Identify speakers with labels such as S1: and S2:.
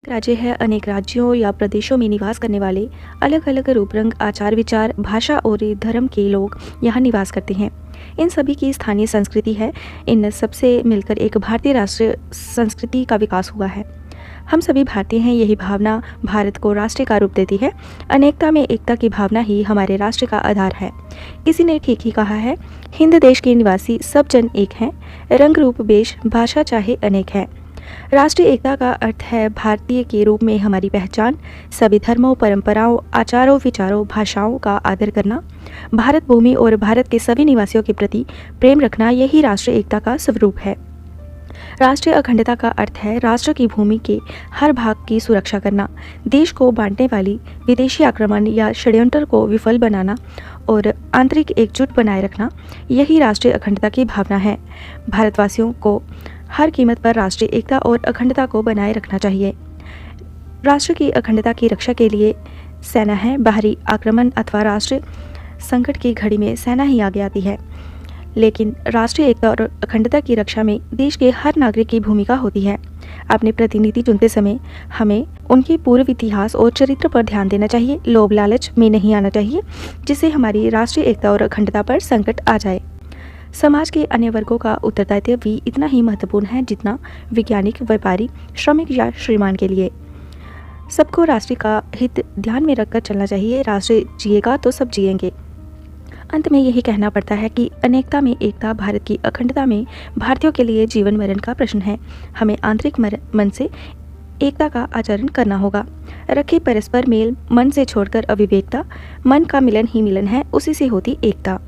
S1: राज्य है अनेक राज्यों या प्रदेशों में निवास करने वाले अलग अलग रूप रंग आचार विचार भाषा और धर्म के लोग यहाँ निवास करते हैं। इन सभी की स्थानीय संस्कृति है। इन सबसे मिलकर एक भारतीय राष्ट्रीय संस्कृति का विकास हुआ है। हम सभी भारतीय हैं, यही भावना भारत को राष्ट्र का रूप देती है। अनेकता में एकता की भावना ही हमारे राष्ट्र का आधार है। किसी ने ठीक ही कहा है, हिंद देश के निवासी सब जन एक हैं, रंग रूप वेश भाषा चाहे अनेक है। राष्ट्रीय एकता का अर्थ है भारतीय के रूप में हमारी पहचान, सभी धर्मों परंपराओं आचारों विचारों भाषाओं का आदर करना, भारत भूमि और भारत के सभी निवासियों के प्रति प्रेम रखना, यही राष्ट्रीय एकता का स्वरूप है। राष्ट्रीय अखंडता का अर्थ है राष्ट्र की भूमि के हर भाग की सुरक्षा करना, देश को बांटने वाली विदेशी आक्रमण या षड्यंत्र को विफल बनाना और आंतरिक एकजुट बनाए रखना, यही राष्ट्रीय अखंडता की भावना है। भारतवासियों को हर कीमत पर राष्ट्रीय एकता और अखंडता को बनाए रखना चाहिए। राष्ट्र की अखंडता की रक्षा के लिए सेना है। बाहरी आक्रमण अथवा राष्ट्रीय संकट की घड़ी में सेना ही आगे आती है, लेकिन राष्ट्रीय एकता और अखंडता की रक्षा में देश के हर नागरिक की भूमिका होती है। अपने प्रतिनिधि चुनते समय हमें उनके पूर्व इतिहास और चरित्र पर ध्यान देना चाहिए। लोभ लालच में नहीं आना चाहिए, जिससे हमारी राष्ट्रीय एकता और अखंडता पर संकट आ जाए। समाज के अन्य वर्गों का उत्तरदायित्व भी इतना ही महत्वपूर्ण है जितना वैज्ञानिक, व्यापारी, श्रमिक या श्रीमान के लिए। सबको राष्ट्र का हित ध्यान में रखकर चलना चाहिए। राष्ट्र जिएगा तो सब जिएंगे। अंत में यही कहना पड़ता है कि अनेकता में एकता, भारत की अखंडता में भारतीयों के लिए जीवन मरण का प्रश्न है। हमें आंतरिक मन से एकता का आचरण करना होगा। रखे परस्पर मेल, मन से छोड़कर अविवेकता। मन का मिलन ही मिलन है, उसी से होती एकता।